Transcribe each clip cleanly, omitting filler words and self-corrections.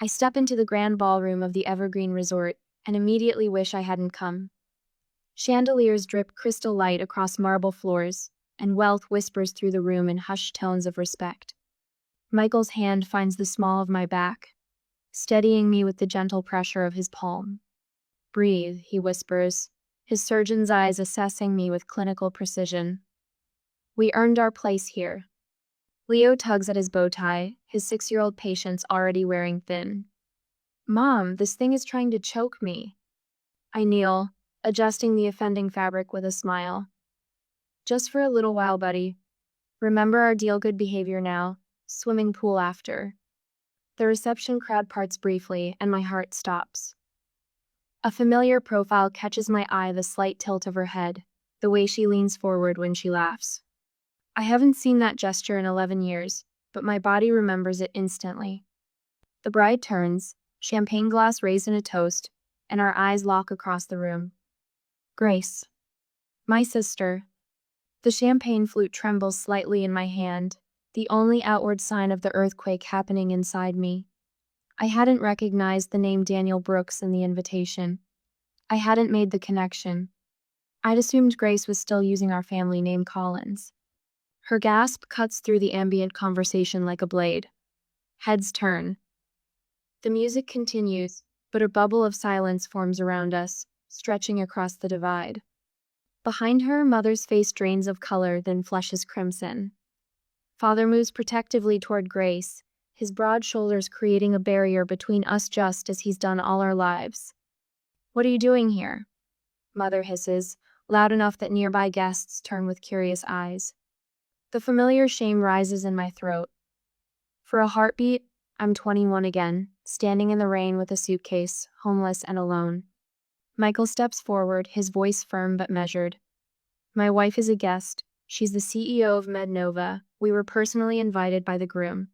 I step into the grand ballroom of the Evergreen Resort and immediately wish I hadn't come. Chandeliers drip crystal light across marble floors, and wealth whispers through the room in hushed tones of respect. Michael's hand finds the small of my back, steadying me with the gentle pressure of his palm. "Breathe," he whispers, his surgeon's eyes assessing me with clinical precision. "We earned our place here." Leo tugs at his bow tie, his 6-year-old patience already wearing thin. "Mom, this thing is trying to choke me." I kneel, adjusting the offending fabric with a smile. "Just for a little while, buddy. Remember our deal, good behavior now, swimming pool after." The reception crowd parts briefly, and my heart stops. A familiar profile catches my eye, the slight tilt of her head, the way she leans forward when she laughs. I haven't seen that gesture in 11 years, but my body remembers it instantly. The bride turns, champagne glass raised in a toast, and our eyes lock across the room. "Grace." "My sister." The champagne flute trembles slightly in my hand, the only outward sign of the earthquake happening inside me. I hadn't recognized the name Daniel Brooks in the invitation. I hadn't made the connection. I'd assumed Grace was still using our family name Collins. Her gasp cuts through the ambient conversation like a blade. Heads turn. The music continues, but a bubble of silence forms around us, stretching across the divide. Behind her, Mother's face drains of color, then flushes crimson. Father moves protectively toward Grace, his broad shoulders creating a barrier between us just as he's done all our lives. "What are you doing here?" Mother hisses, loud enough that nearby guests turn with curious eyes. The familiar shame rises in my throat. For a heartbeat, I'm 21 again, standing in the rain with a suitcase, homeless and alone. Michael steps forward, his voice firm but measured. "My wife is a guest. She's the CEO of MedNova. We were personally invited by the groom."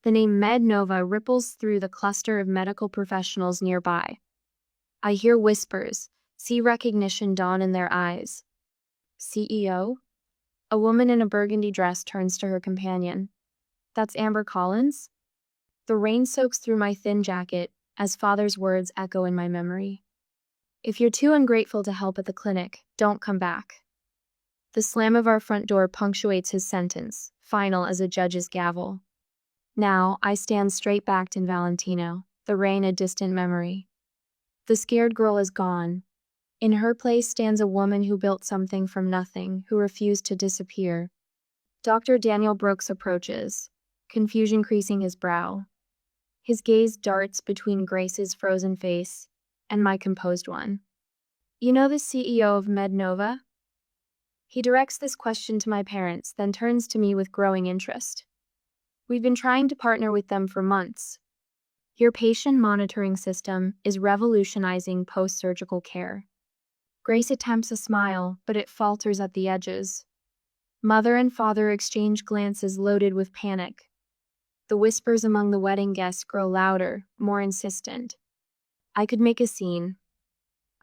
The name MedNova ripples through the cluster of medical professionals nearby. I hear whispers, see recognition dawn in their eyes. "CEO?" A woman in a burgundy dress turns to her companion. "That's Amber Collins?" The rain soaks through my thin jacket as Father's words echo in my memory. "If you're too ungrateful to help at the clinic, don't come back." The slam of our front door punctuates his sentence, final as a judge's gavel. Now, I stand straight-backed in Valentino, the rain a distant memory. The scared girl is gone. In her place stands a woman who built something from nothing, who refused to disappear. Dr. Daniel Brooks approaches, confusion creasing his brow. His gaze darts between Grace's frozen face and my composed one. "You know the CEO of MedNova?" He directs this question to my parents, then turns to me with growing interest. "We've been trying to partner with them for months. Your patient monitoring system is revolutionizing post-surgical care." Grace attempts a smile, but it falters at the edges. Mother and father exchange glances loaded with panic. The whispers among the wedding guests grow louder, more insistent. I could make a scene.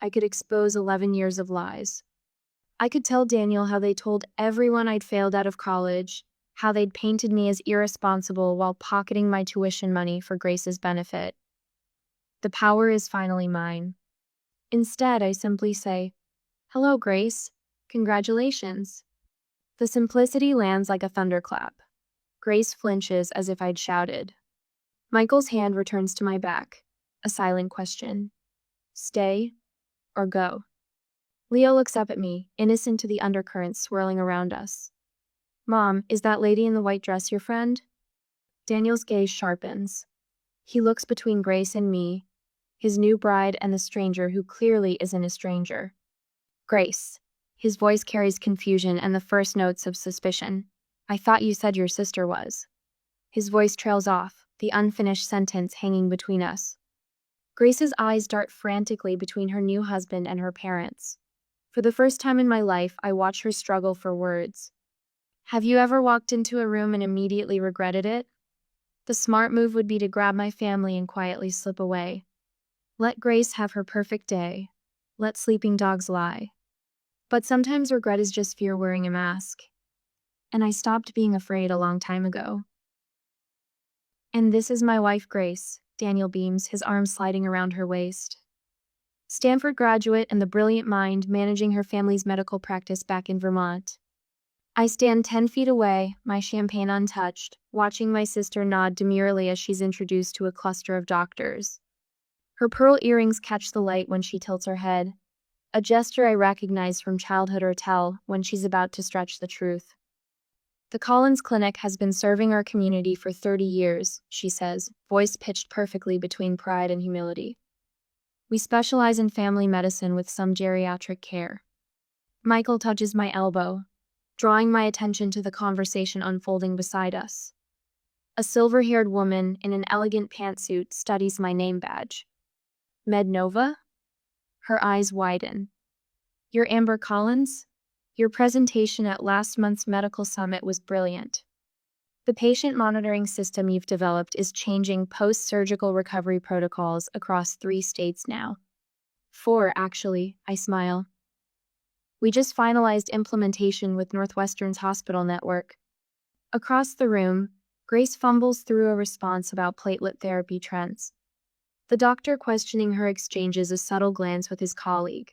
I could expose 11 years of lies. I could tell Daniel how they told everyone I'd failed out of college, how they'd painted me as irresponsible while pocketing my tuition money for Grace's benefit. The power is finally mine. Instead, I simply say, "Hello, Grace. Congratulations." The simplicity lands like a thunderclap. Grace flinches as if I'd shouted. Michael's hand returns to my back, a silent question. "Stay or go?" Leo looks up at me, innocent to the undercurrents swirling around us. "Mom, is that lady in the white dress your friend?" Daniel's gaze sharpens. He looks between Grace and me, his new bride and the stranger who clearly isn't a stranger. "Grace." His voice carries confusion and the first notes of suspicion. "I thought you said your sister was." His voice trails off, the unfinished sentence hanging between us. Grace's eyes dart frantically between her new husband and her parents. For the first time in my life, I watch her struggle for words. Have you ever walked into a room and immediately regretted it? The smart move would be to grab my family and quietly slip away. Let Grace have her perfect day. Let sleeping dogs lie. But sometimes regret is just fear wearing a mask. And I stopped being afraid a long time ago. And this is my wife, Grace, Daniel beams, his arms sliding around her waist. Stanford graduate and the brilliant mind managing her family's medical practice back in Vermont. I stand 10 feet away, my champagne untouched, watching my sister nod demurely as she's introduced to a cluster of doctors. Her pearl earrings catch the light when she tilts her head, a gesture I recognize from childhood or tell when she's about to stretch the truth. The Collins Clinic has been serving our community for 30 years, she says, voice pitched perfectly between pride and humility. We specialize in family medicine with some geriatric care. Michael touches my elbow, drawing my attention to the conversation unfolding beside us. A silver-haired woman in an elegant pantsuit studies my name badge. Mednova? Her eyes widen. You're Amber Collins? Your presentation at last month's medical summit was brilliant. The patient monitoring system you've developed is changing post-surgical recovery protocols across 3 states now. 4, actually, I smile. We just finalized implementation with Northwestern's hospital network. Across the room, Grace fumbles through a response about platelet therapy trends. The doctor questioning her exchanges a subtle glance with his colleague.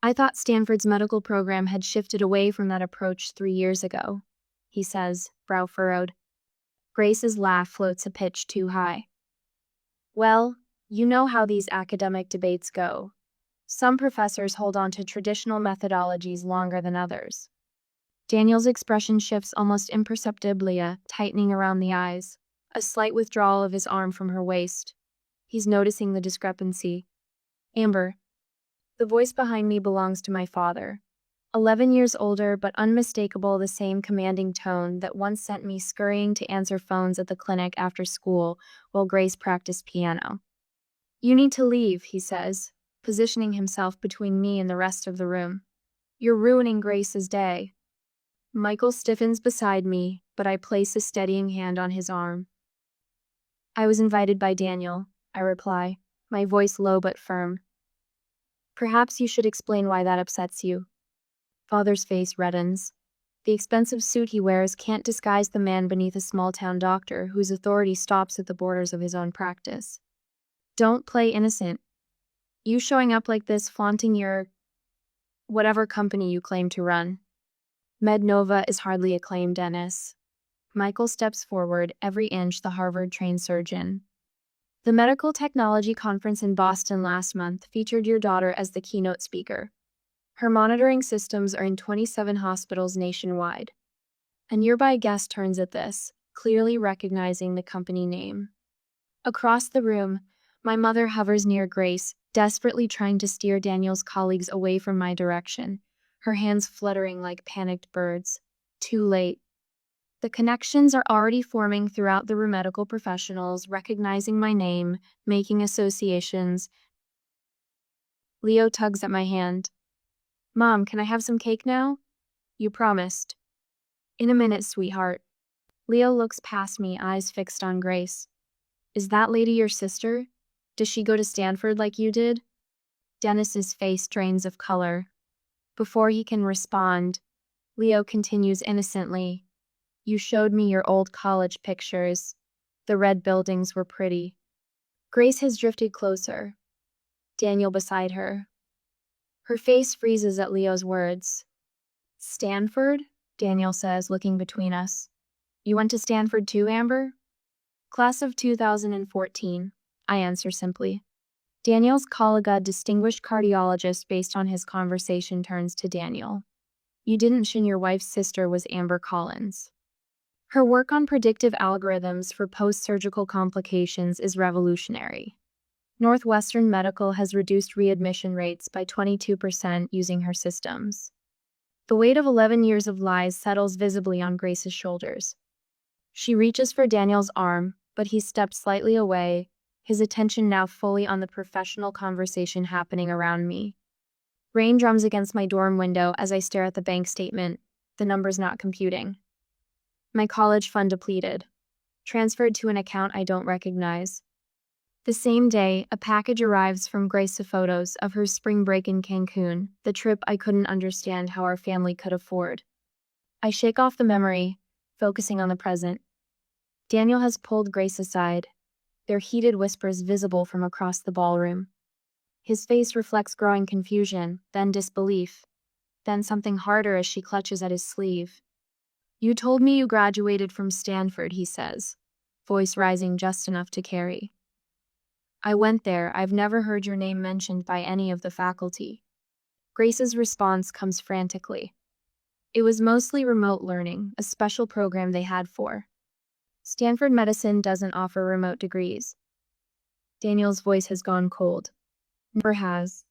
I thought Stanford's medical program had shifted away from that approach 3 years ago, he says, brow furrowed. Grace's laugh floats a pitch too high. Well, you know how these academic debates go. Some professors hold on to traditional methodologies longer than others. Daniel's expression shifts almost imperceptibly, tightening around the eyes, a slight withdrawal of his arm from her waist. He's noticing the discrepancy. Amber. The voice behind me belongs to my father. 11 years older, but unmistakable the same commanding tone that once sent me scurrying to answer phones at the clinic after school while Grace practiced piano. You need to leave, he says, positioning himself between me and the rest of the room. You're ruining Grace's day. Michael stiffens beside me, but I place a steadying hand on his arm. I was invited by Daniel, I reply, my voice low but firm. Perhaps you should explain why that upsets you. Father's face reddens. The expensive suit he wears can't disguise the man beneath a small-town doctor whose authority stops at the borders of his own practice. Don't play innocent. You showing up like this, flaunting your whatever company you claim to run. Mednova is hardly a claim, Dennis. Michael steps forward, every inch the Harvard-trained surgeon. The medical technology conference in Boston last month featured your daughter as the keynote speaker. Her monitoring systems are in 27 hospitals nationwide. A nearby guest turns at this, clearly recognizing the company name. Across the room, my mother hovers near Grace, desperately trying to steer Daniel's colleagues away from my direction, her hands fluttering like panicked birds. Too late. The connections are already forming throughout the room, medical professionals recognizing my name, making associations. Leo tugs at my hand. Mom, can I have some cake now? You promised. In a minute, sweetheart. Leo looks past me, eyes fixed on Grace. Is that lady your sister? Does she go to Stanford like you did? Dennis's face drains of color. Before he can respond, Leo continues innocently. You showed me your old college pictures. The red buildings were pretty. Grace has drifted closer. Daniel beside her. Her face freezes at Leo's words. Stanford? Daniel says, looking between us. You went to Stanford too, Amber? Class of 2014, I answer simply. Daniel's colleague, distinguished cardiologist based on his conversation, turns to Daniel. You didn't mention your wife's sister was Amber Collins. Her work on predictive algorithms for post-surgical complications is revolutionary. Northwestern Medical has reduced readmission rates by 22% using her systems. The weight of 11 years of lies settles visibly on Grace's shoulders. She reaches for Daniel's arm, but he steps slightly away, his attention now fully on the professional conversation happening around me. Rain drums against my dorm window as I stare at the bank statement, the numbers not computing. My college fund depleted, transferred to an account I don't recognize. The same day, a package arrives from Grace of photos of her spring break in Cancun, the trip I couldn't understand how our family could afford. I shake off the memory, focusing on the present. Daniel has pulled Grace aside. their heated whispers visible from across the ballroom. His face reflects growing confusion, then disbelief, then something harder as she clutches at his sleeve. "You told me you graduated from Stanford," he says, voice rising just enough to carry. "I went there. I've never heard your name mentioned by any of the faculty." Grace's response comes frantically. "It was mostly remote learning, a special program they had for. Stanford Medicine doesn't offer remote degrees." Daniel's voice has gone cold. Never has.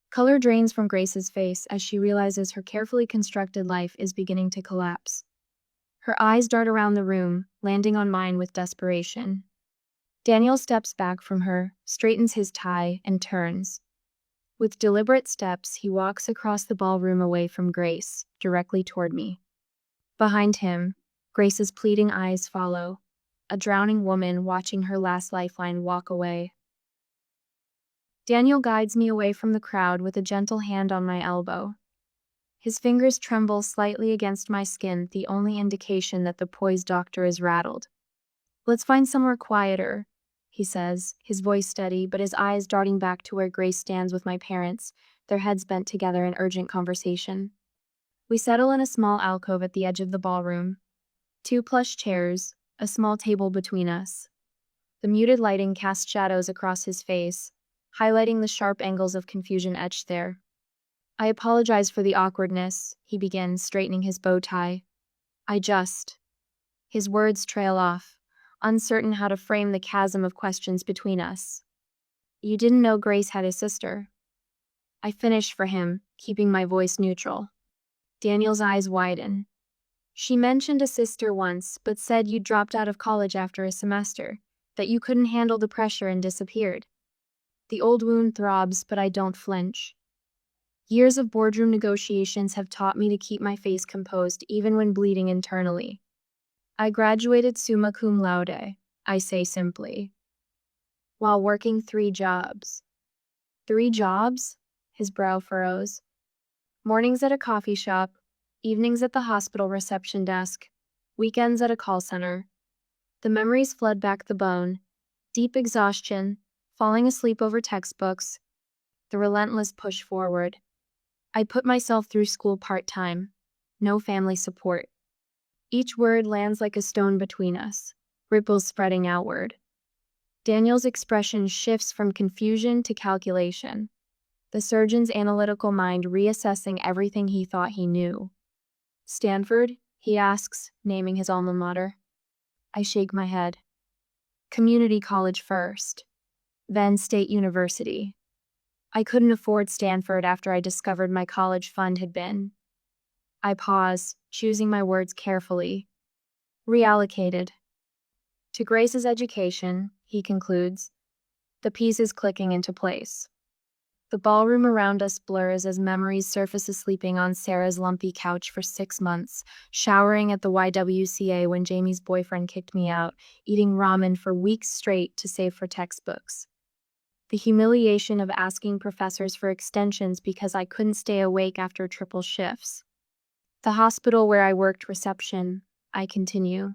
Color drains from Grace's face as she realizes her carefully constructed life is beginning to collapse. Her eyes dart around the room, landing on mine with desperation. Daniel steps back from her, straightens his tie, and turns. With deliberate steps, he walks across the ballroom away from Grace, directly toward me. Behind him, Grace's pleading eyes follow, a drowning woman watching her last lifeline walk away. Daniel guides me away from the crowd with a gentle hand on my elbow. His fingers tremble slightly against my skin, the only indication that the poised doctor is rattled. "Let's find somewhere quieter," he says, his voice steady, but his eyes darting back to where Grace stands with my parents, their heads bent together in urgent conversation. We settle in a small alcove at the edge of the ballroom. 2 plush chairs, a small table between us. The muted lighting casts shadows across his face, highlighting the sharp angles of confusion etched there. "I apologize for the awkwardness," he begins, straightening his bow tie. His words trail off, uncertain how to frame the chasm of questions between us. "You didn't know Grace had a sister." I finish for him, keeping my voice neutral. Daniel's eyes widen. "She mentioned a sister once, but said you dropped out of college after a semester, that you couldn't handle the pressure and disappeared." The old wound throbs, but I don't flinch. Years of boardroom negotiations have taught me to keep my face composed even when bleeding internally. "I graduated summa cum laude," I say simply, "while working 3 jobs." 3 jobs? His brow furrows. Mornings at a coffee shop, evenings at the hospital reception desk, weekends at a call center. The memories flood back the bone. Deep exhaustion, falling asleep over textbooks, the relentless push forward. I put myself through school part-time. No family support. Each word lands like a stone between us, ripples spreading outward. Daniel's expression shifts from confusion to calculation, the surgeon's analytical mind reassessing everything he thought he knew. "Stanford?" he asks, naming his alma mater. I shake my head. "Community college first, then State University. I couldn't afford Stanford after I discovered my college fund had been." I pause, choosing my words carefully. "Reallocated." "To Grace's education," he concludes, the pieces clicking into place. The ballroom around us blurs as memories surface sleeping on Sarah's lumpy couch for 6 months, showering at the YWCA when Jamie's boyfriend kicked me out, eating ramen for weeks straight to save for textbooks. The humiliation of asking professors for extensions because I couldn't stay awake after triple shifts. "The hospital where I worked reception," I continue.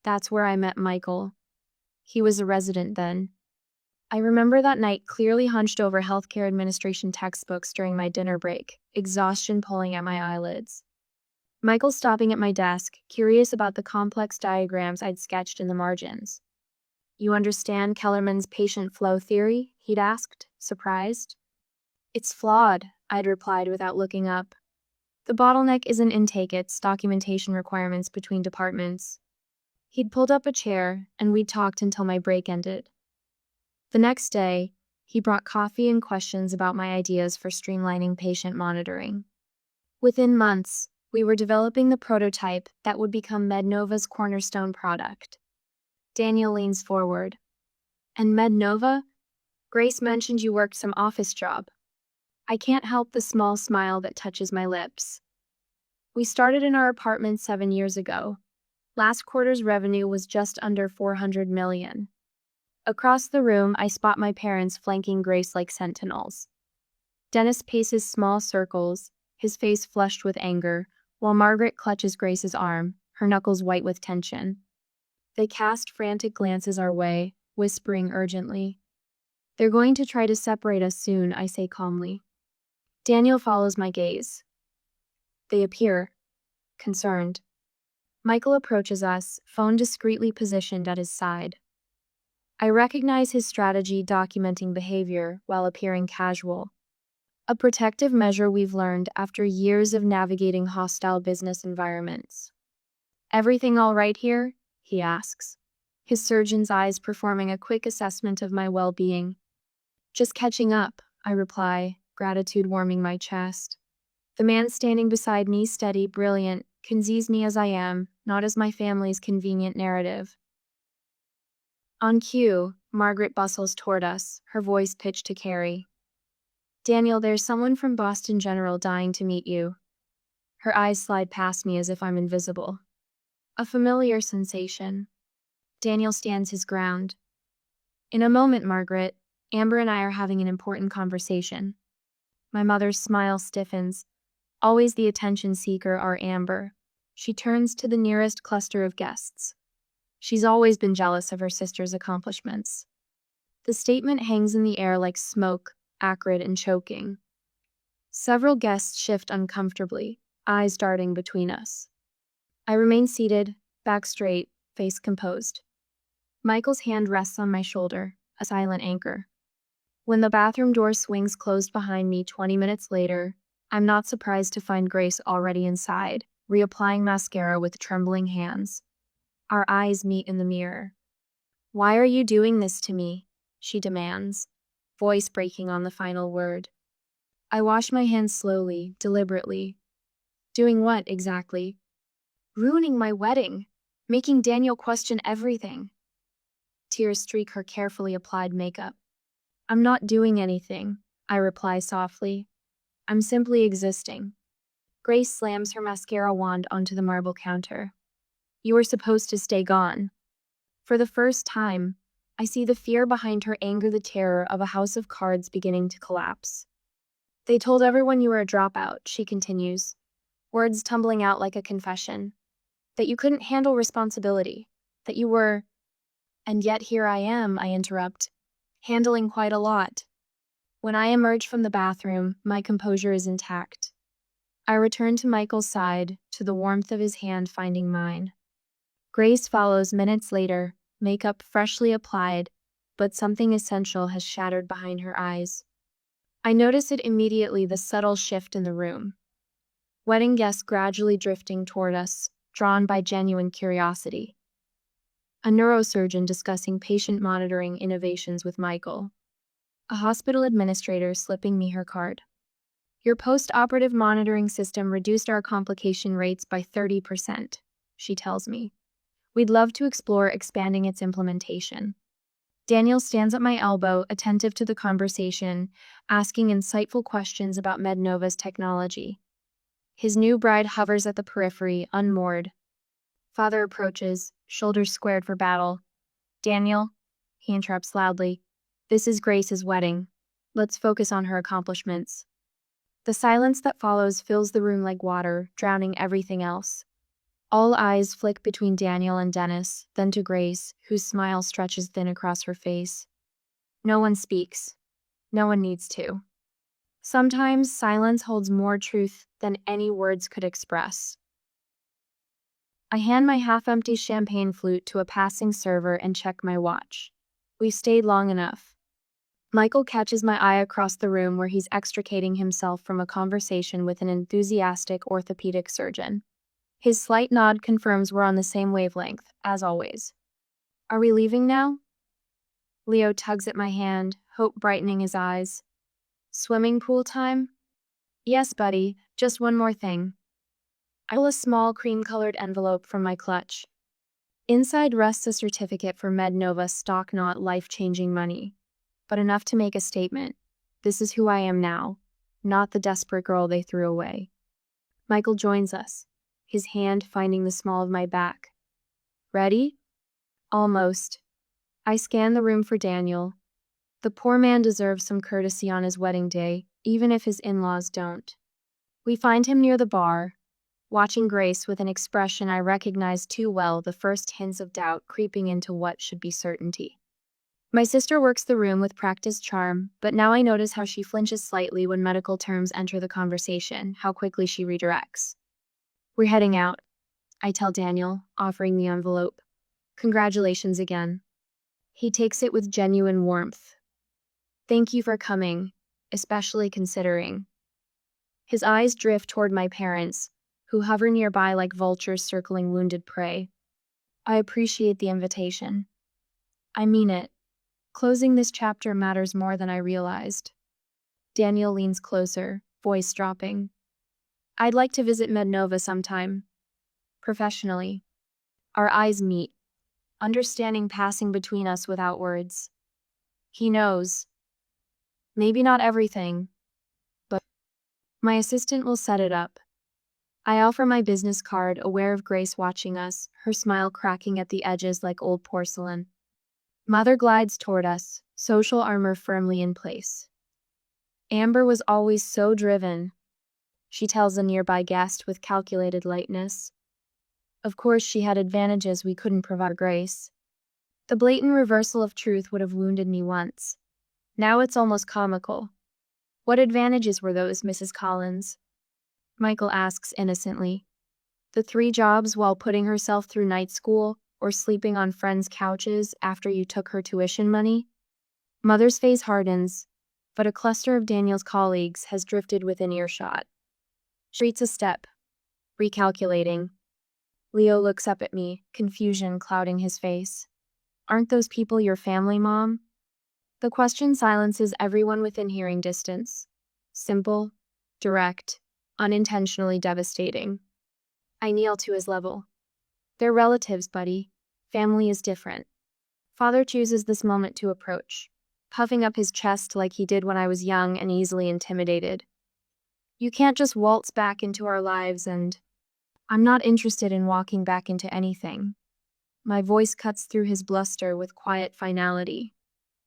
"That's where I met Michael. He was a resident then. I remember that night clearly hunched over healthcare administration textbooks during my dinner break, exhaustion pulling at my eyelids. Michael stopping at my desk, curious about the complex diagrams I'd sketched in the margins. "You understand Kellerman's patient flow theory?" he'd asked, surprised. "It's flawed," I'd replied without looking up. "The bottleneck isn't intake, it's documentation requirements between departments." He'd pulled up a chair, and we'd talked until my break ended. The next day, he brought coffee and questions about my ideas for streamlining patient monitoring. Within months, we were developing the prototype that would become MedNova's cornerstone product. Daniel leans forward. "And MedNova? Grace mentioned you worked some office job." I can't help the small smile that touches my lips. "We started in our apartment 7 years ago. Last quarter's revenue was just under 400 million. Across the room, I spot my parents flanking Grace like sentinels. Dennis paces small circles, his face flushed with anger, while Margaret clutches Grace's arm, her knuckles white with tension. They cast frantic glances our way, whispering urgently. They're going to try to separate us soon, I say calmly. Daniel follows my gaze. They appear concerned. Michael approaches us, phone discreetly positioned at his side. I recognize his strategy documenting behavior while appearing casual. A protective measure we've learned after years of navigating hostile business environments. Everything all right here? He asks, his surgeon's eyes performing a quick assessment of my well-being. Just catching up, I reply, gratitude warming my chest. The man standing beside me, steady, brilliant, sees me as I am, not as my family's convenient narrative. On cue, Margaret bustles toward us, her voice pitched to Carrie. Daniel, there's someone from Boston General dying to meet you. Her eyes slide past me as if I'm invisible. A familiar sensation. Daniel stands his ground. In a moment, Margaret, Amber and I are having an important conversation. My mother's smile stiffens. Always the attention seeker, our Amber. She turns to the nearest cluster of guests. She's always been jealous of her sister's accomplishments. The statement hangs in the air like smoke, acrid and choking. Several guests shift uncomfortably, eyes darting between us. I remain seated, back straight, face composed. Michael's hand rests on my shoulder, a silent anchor. When the bathroom door swings closed behind me 20 minutes later, I'm not surprised to find Grace already inside, reapplying mascara with trembling hands. Our eyes meet in the mirror. Why are you doing this to me? She demands, voice breaking on the final word. I wash my hands slowly, deliberately. Doing what exactly? Ruining my wedding, making Daniel question everything. Tears streak her carefully applied makeup. I'm not doing anything, I reply softly. I'm simply existing. Grace slams her mascara wand onto the marble counter. You were supposed to stay gone. For the first time, I see the fear behind her anger, the terror of a house of cards beginning to collapse. They told everyone you were a dropout, she continues, words tumbling out like a confession. That you couldn't handle responsibility. That you were... And yet here I am, I interrupt, handling quite a lot. When I emerge from the bathroom, my composure is intact. I return to Michael's side, to the warmth of his hand finding mine. Grace follows minutes later, makeup freshly applied, but something essential has shattered behind her eyes. I notice it immediately, the subtle shift in the room. Wedding guests gradually drifting toward us, drawn by genuine curiosity. A neurosurgeon discussing patient monitoring innovations with Michael. A hospital administrator slipping me her card. Your post-operative monitoring system reduced our complication rates by 30%, she tells me. We'd love to explore expanding its implementation. Daniel stands at my elbow, attentive to the conversation, asking insightful questions about MedNova's technology. His new bride hovers at the periphery, unmoored. Father approaches, shoulders squared for battle. Daniel, he interrupts loudly, this is Grace's wedding. Let's focus on her accomplishments. The silence that follows fills the room like water, drowning everything else. All eyes flick between Daniel and Dennis, then to Grace, whose smile stretches thin across her face. No one speaks. No one needs to. Sometimes silence holds more truth than any words could express. I hand my half-empty champagne flute to a passing server and check my watch. We've stayed long enough. Michael catches my eye across the room where he's extricating himself from a conversation with an enthusiastic orthopedic surgeon. His slight nod confirms we're on the same wavelength, as always. Are we leaving now? Leo tugs at my hand, hope brightening his eyes. Swimming pool time? Yes, buddy, just one more thing. I pull a small cream-colored envelope from my clutch. Inside rests a certificate for MedNova stock, not life-changing money, but enough to make a statement. This is who I am now, not the desperate girl they threw away. Michael joins us, his hand finding the small of my back. Ready? Almost. I scan the room for Daniel. The poor man deserves some courtesy on his wedding day, even if his in-laws don't. We find him near the bar, watching Grace with an expression I recognize too well, the first hints of doubt creeping into what should be certainty. My sister works the room with practiced charm, but now I notice how she flinches slightly when medical terms enter the conversation, how quickly she redirects. We're heading out, I tell Daniel, offering the envelope. Congratulations again. He takes it with genuine warmth. Thank you for coming, especially considering. His eyes drift toward my parents, who hover nearby like vultures circling wounded prey. I appreciate the invitation. I mean it. Closing this chapter matters more than I realized. Daniel leans closer, voice dropping. I'd like to visit Mednova sometime. Professionally. Our eyes meet, understanding passing between us without words. He knows. Maybe not everything, but my assistant will set it up. I offer my business card, aware of Grace watching us, her smile cracking at the edges like old porcelain. Mother glides toward us, social armor firmly in place. Amber was always so driven, she tells a nearby guest with calculated lightness. Of course, she had advantages we couldn't provide Grace. The blatant reversal of truth would have wounded me once. Now it's almost comical. What advantages were those, Mrs. Collins? Michael asks innocently. The 3 jobs while putting herself through night school or sleeping on friends' couches after you took her tuition money? Mother's face hardens, but a cluster of Daniel's colleagues has drifted within earshot. She retreats a step, recalculating. Leo looks up at me, confusion clouding his face. Aren't those people your family, Mom? The question silences everyone within hearing distance. Simple, direct, unintentionally devastating. I kneel to his level. They're relatives, buddy. Family is different. Father chooses this moment to approach, puffing up his chest like he did when I was young and easily intimidated. You can't just waltz back into our lives and... I'm not interested in walking back into anything. My voice cuts through his bluster with quiet finality.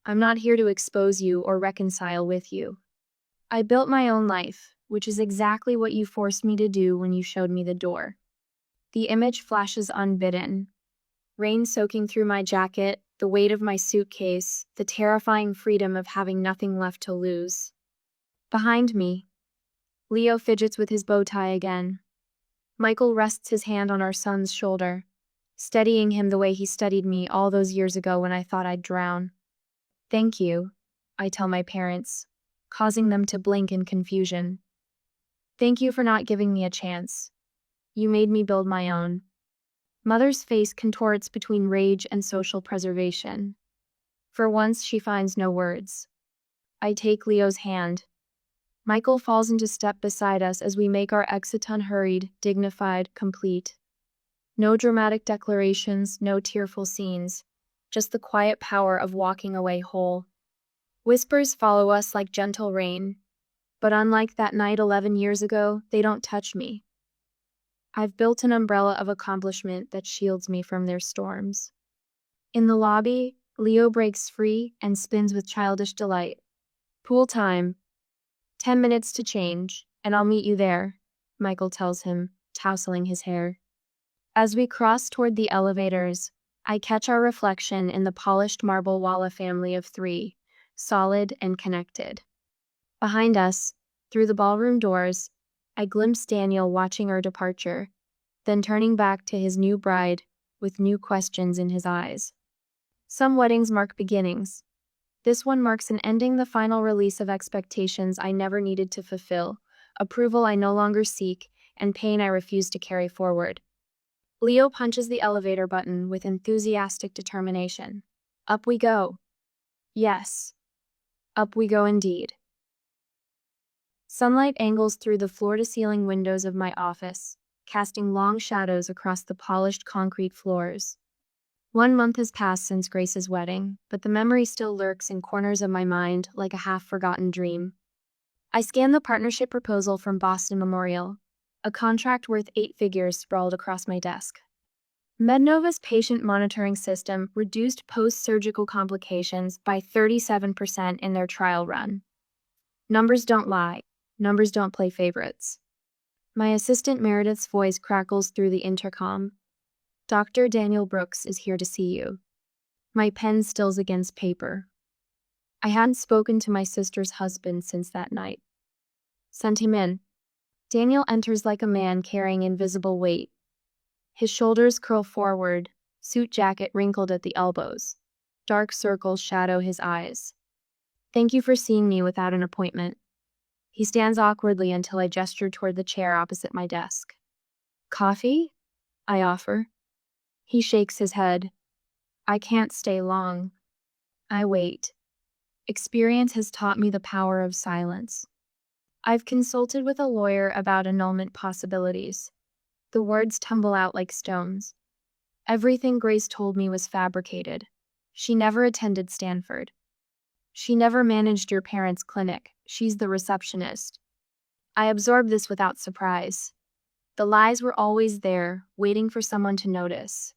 I'm not here to expose you or reconcile with you. I built my own life, which is exactly what you forced me to do when you showed me the door. The image flashes unbidden. Rain soaking through my jacket, the weight of my suitcase, the terrifying freedom of having nothing left to lose. Behind me, Leo fidgets with his bow tie again. Michael rests his hand on our son's shoulder, steadying him the way he steadied me all those years ago when I thought I'd drown. Thank you, I tell my parents, causing them to blink in confusion. Thank you for not giving me a chance. You made me build my own. Mother's face contorts between rage and social preservation. For once, she finds no words. I take Leo's hand. Michael falls into step beside us as we make our exit unhurried, dignified, complete. No dramatic declarations, no tearful scenes, just the quiet power of walking away whole. Whispers follow us like gentle rain, but unlike that night 11 years ago, they don't touch me. I've built an umbrella of accomplishment that shields me from their storms. In the lobby, Leo breaks free and spins with childish delight. Pool time. 10 minutes to change, and I'll meet you there, Michael tells him, tousling his hair. As we cross toward the elevators, I catch our reflection in the polished marble Walla family of 3, solid and connected. Behind us, through the ballroom doors, I glimpse Daniel watching our departure, then turning back to his new bride with new questions in his eyes. Some weddings mark beginnings. This one marks an ending, the final release of expectations I never needed to fulfill, approval I no longer seek, and pain I refuse to carry forward. Leo punches the elevator button with enthusiastic determination. Up we go. Yes. Up we go indeed. Sunlight angles through the floor-to-ceiling windows of my office, casting long shadows across the polished concrete floors. 1 month has passed since Grace's wedding, but the memory still lurks in corners of my mind like a half-forgotten dream. I scan the partnership proposal from Boston Memorial, a contract worth 8 figures sprawled across my desk. Mednova's patient monitoring system reduced post-surgical complications by 37% in their trial run. Numbers don't lie. Numbers don't play favorites. My assistant Meredith's voice crackles through the intercom. Dr. Daniel Brooks is here to see you. My pen stills against paper. I hadn't spoken to my sister's husband since that night. Sent him in. Daniel enters like a man carrying invisible weight. His shoulders curl forward, suit jacket wrinkled at the elbows. Dark circles shadow his eyes. Thank you for seeing me without an appointment. He stands awkwardly until I gesture toward the chair opposite my desk. Coffee? I offer. He shakes his head. I can't stay long. I wait. Experience has taught me the power of silence. I've consulted with a lawyer about annulment possibilities. The words tumble out like stones. Everything Grace told me was fabricated. She never attended Stanford. She never managed your parents' clinic. She's the receptionist. I absorbed this without surprise. The lies were always there, waiting for someone to notice.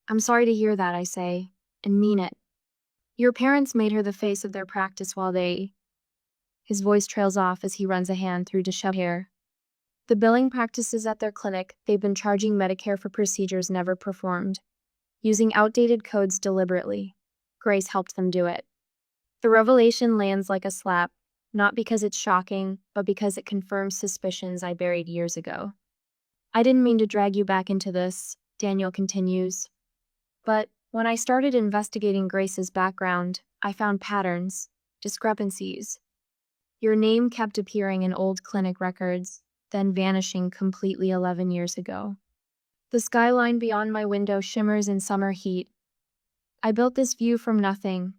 I'm sorry to hear that, I say, and mean it. Your parents made her the face of their practice while they... His voice trails off as he runs a hand through disheveled hair. The billing practices at their clinic, they've been charging Medicare for procedures never performed, using outdated codes deliberately. Grace helped them do it. The revelation lands like a slap, not because it's shocking, but because it confirms suspicions I buried years ago. I didn't mean to drag you back into this, Daniel continues. But when I started investigating Grace's background, I found patterns, discrepancies. Your name kept appearing in old clinic records, then vanishing completely 11 years ago. The skyline beyond my window shimmers in summer heat. I built this view from nothing,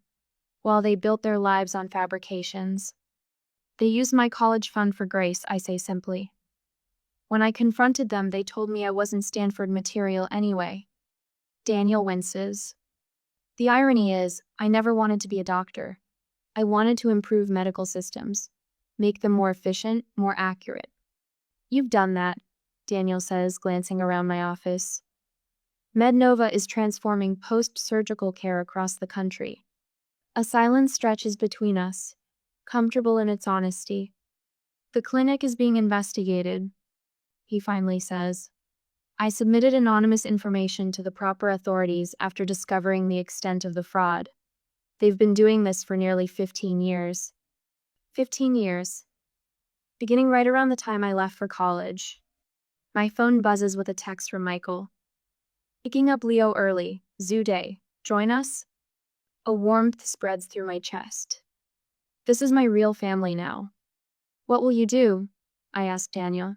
while they built their lives on fabrications. They used my college fund for Grace, I say simply. When I confronted them, they told me I wasn't Stanford material anyway. Daniel winces. The irony is, I never wanted to be a doctor. I wanted to improve medical systems, make them more efficient, more accurate. You've done that, Daniel says, glancing around my office. MedNova is transforming post-surgical care across the country. A silence stretches between us, comfortable in its honesty. The clinic is being investigated, he finally says. I submitted anonymous information to the proper authorities after discovering the extent of the fraud. They've been doing this for nearly 15 years. 15 years. Beginning right around the time I left for college. My phone buzzes with a text from Michael. Picking up Leo early, zoo day. Join us? A warmth spreads through my chest. This is my real family now. What will you do? I ask Daniel.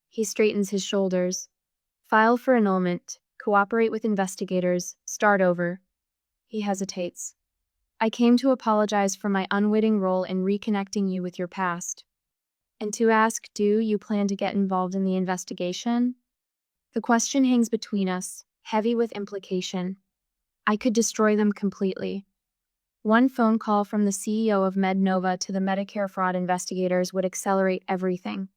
He straightens his shoulders. File for annulment, cooperate with investigators, start over. He hesitates. I came to apologize for my unwitting role in reconnecting you with your past. And to ask, do you plan to get involved in the investigation? The question hangs between us, heavy with implication. I could destroy them completely. One phone call from the CEO of MedNova to the Medicare fraud investigators would accelerate everything.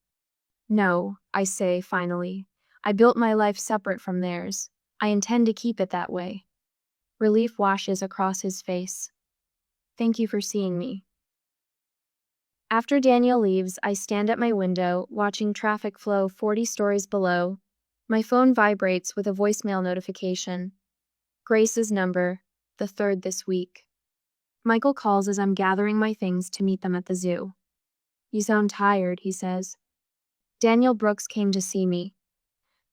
No, I say finally. I built my life separate from theirs. I intend to keep it that way. Relief washes across his face. Thank you for seeing me. After Daniel leaves, I stand at my window, watching traffic flow 40 stories below. My phone vibrates with a voicemail notification. Grace's number, the third this week. Michael calls as I'm gathering my things to meet them at the zoo. You sound tired, he says. Daniel Brooks came to see me.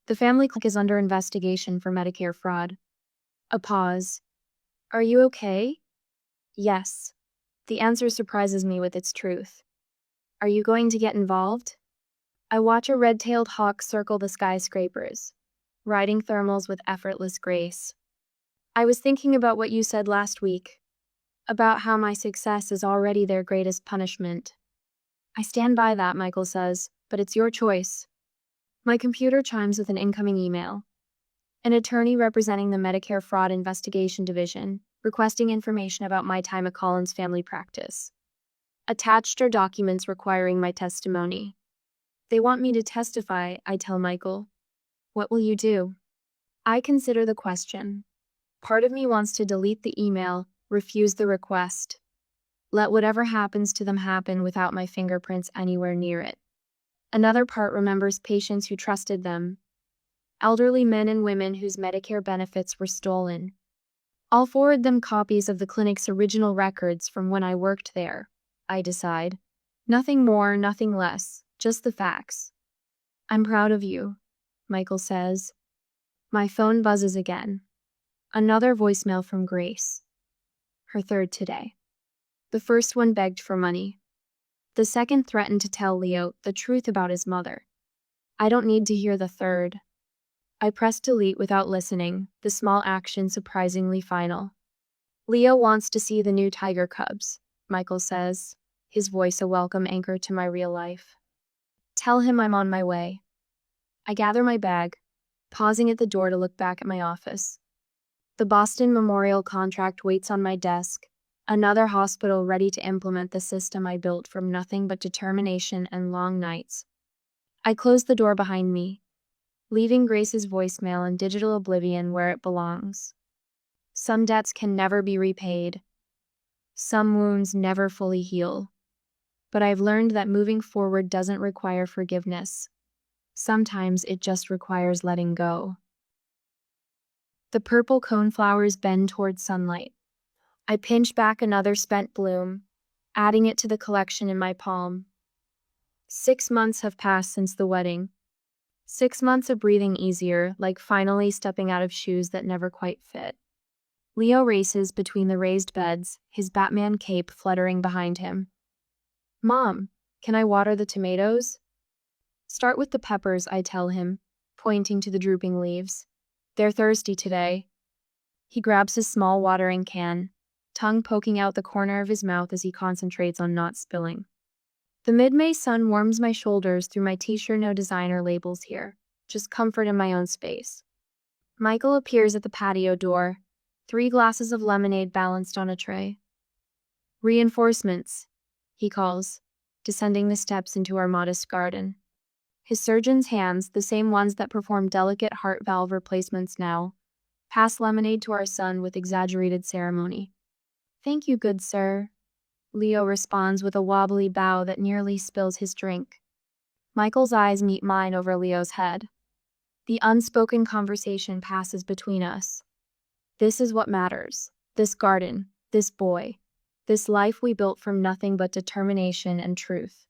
The family clinic is under investigation for Medicare fraud. A pause. Are you okay? Yes. The answer surprises me with its truth. Are you going to get involved? I watch a red-tailed hawk circle the skyscrapers, riding thermals with effortless grace. I was thinking about what you said last week, about how my success is already their greatest punishment. I stand by that, Michael says, but it's your choice. My computer chimes with an incoming email. An attorney representing the Medicare Fraud Investigation Division, requesting information about my time at Collins Family Practice. Attached are documents requiring my testimony. They want me to testify, I tell Michael. What will you do? I consider the question. Part of me wants to delete the email, refuse the request. Let whatever happens to them happen without my fingerprints anywhere near it. Another part remembers patients who trusted them. Elderly men and women whose Medicare benefits were stolen. I'll forward them copies of the clinic's original records from when I worked there, I decide. Nothing more, nothing less, just the facts. I'm proud of you, Michael says. My phone buzzes again. Another voicemail from Grace. Her third today. The first one begged for money. The second threatened to tell Leo the truth about his mother. I don't need to hear the third. I press delete without listening, the small action surprisingly final. Leo wants to see the new tiger cubs, Michael says, his voice a welcome anchor to my real life. Tell him I'm on my way. I gather my bag, pausing at the door to look back at my office. The Boston Memorial contract waits on my desk, another hospital ready to implement the system I built from nothing but determination and long nights. I close the door behind me, leaving Grace's voicemail in digital oblivion where it belongs. Some debts can never be repaid. Some wounds never fully heal. But I've learned that moving forward doesn't require forgiveness. Sometimes it just requires letting go. The purple coneflowers bend toward sunlight. I pinch back another spent bloom, adding it to the collection in my palm. 6 months have passed since the wedding. 6 months of breathing easier, like finally stepping out of shoes that never quite fit. Leo races between the raised beds, his Batman cape fluttering behind him. Mom, can I water the tomatoes? Start with the peppers, I tell him, pointing to the drooping leaves. They're thirsty today. He grabs his small watering can, tongue poking out the corner of his mouth as he concentrates on not spilling. The mid-May sun warms my shoulders through my t-shirt, no designer labels here, just comfort in my own space. Michael appears at the patio door, 3 glasses of lemonade balanced on a tray. Reinforcements, he calls, descending the steps into our modest garden. His surgeon's hands, the same ones that perform delicate heart valve replacements now, pass lemonade to our son with exaggerated ceremony. Thank you, good sir. Leo responds with a wobbly bow that nearly spills his drink. Michael's eyes meet mine over Leo's head. The unspoken conversation passes between us. This is what matters. This garden, this boy, this life we built from nothing but determination and truth.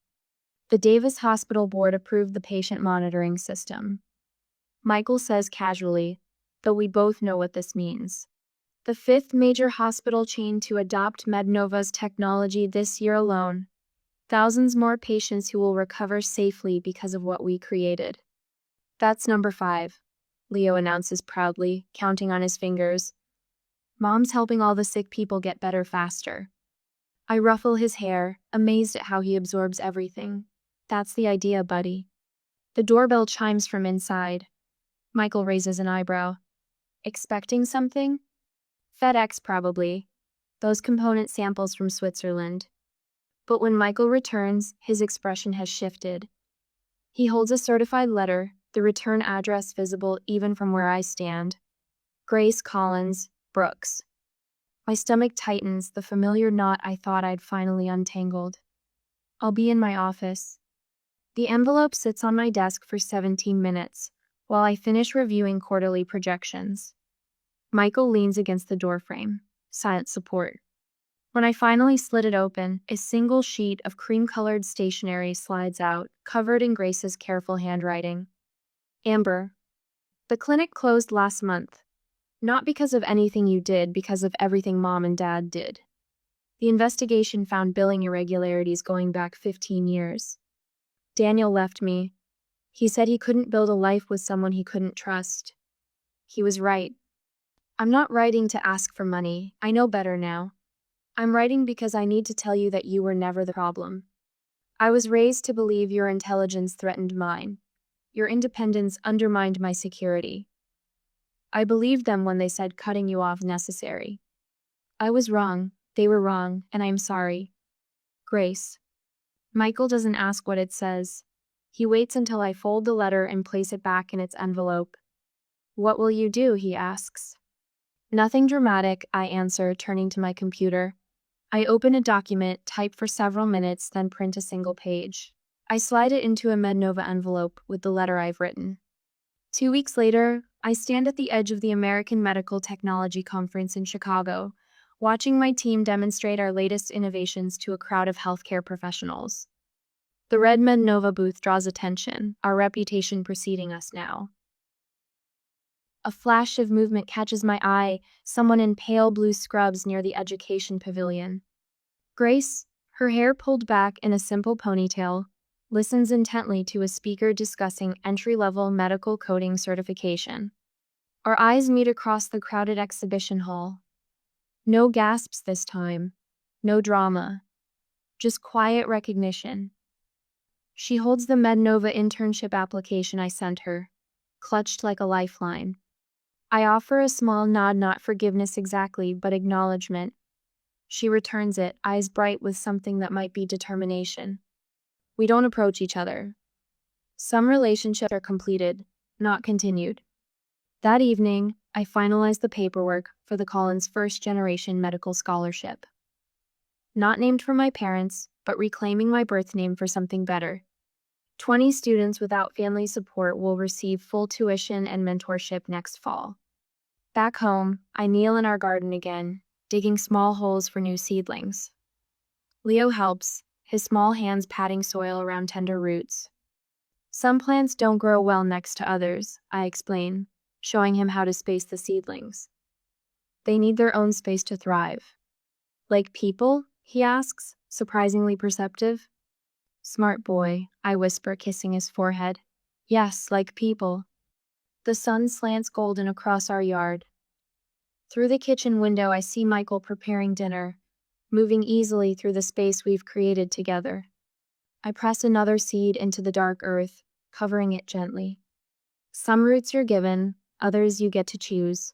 The Davis Hospital Board approved the patient monitoring system. Michael says casually, though we both know what this means. The 5th major hospital chain to adopt MedNova's technology this year alone. Thousands more patients who will recover safely because of what we created. That's number 5, Leo announces proudly, counting on his fingers. Mom's helping all the sick people get better faster. I ruffle his hair, amazed at how he absorbs everything. That's the idea, buddy. The doorbell chimes from inside. Michael raises an eyebrow. Expecting something? FedEx, probably. Those component samples from Switzerland. But when Michael returns, his expression has shifted. He holds a certified letter, the return address visible even from where I stand. Grace Collins, Brooks. My stomach tightens, the familiar knot I thought I'd finally untangled. I'll be in my office. The envelope sits on my desk for 17 minutes, while I finish reviewing quarterly projections. Michael leans against the doorframe, silent support. When I finally slit it open, a single sheet of cream-colored stationery slides out, covered in Grace's careful handwriting. Amber. The clinic closed last month. Not because of anything you did, because of everything Mom and Dad did. The investigation found billing irregularities going back 15 years. Daniel left me. He said he couldn't build a life with someone he couldn't trust. He was right. I'm not writing to ask for money. I know better now. I'm writing because I need to tell you that you were never the problem. I was raised to believe your intelligence threatened mine. Your independence undermined my security. I believed them when they said cutting you off necessary. I was wrong, they were wrong, and I'm sorry. Grace. Michael doesn't ask what it says. He waits until I fold the letter and place it back in its envelope. What will you do? He asks. Nothing dramatic, I answer, turning to my computer. I open a document, type for several minutes, then print a single page. I slide it into a MedNova envelope with the letter I've written. 2 weeks later, I stand at the edge of the American Medical Technology Conference in Chicago, watching my team demonstrate our latest innovations to a crowd of healthcare professionals. The red Nova booth draws attention, our reputation preceding us now. A flash of movement catches my eye, someone in pale blue scrubs near the education pavilion. Grace, her hair pulled back in a simple ponytail, listens intently to a speaker discussing entry-level medical coding certification. Our eyes meet across the crowded exhibition hall. No gasps this time, no drama, just quiet recognition. She holds the MedNova internship application I sent her, clutched like a lifeline. I offer a small nod, not forgiveness exactly, but acknowledgement. She returns it, eyes bright with something that might be determination. We don't approach each other. Some relationships are completed, not continued. That evening, I finalized the paperwork for the Collins first-generation medical scholarship. Not named for my parents, but reclaiming my birth name for something better. 20 students without family support will receive full tuition and mentorship next fall. Back home, I kneel in our garden again, digging small holes for new seedlings. Leo helps, his small hands patting soil around tender roots. Some plants don't grow well next to others, I explain, showing him how to space the seedlings. They need their own space to thrive. Like people? He asks, surprisingly perceptive. Smart boy, I whisper, kissing his forehead. Yes, like people. The sun slants golden across our yard. Through the kitchen window, I see Michael preparing dinner, moving easily through the space we've created together. I press another seed into the dark earth, covering it gently. Some roots you're given, others you get to choose.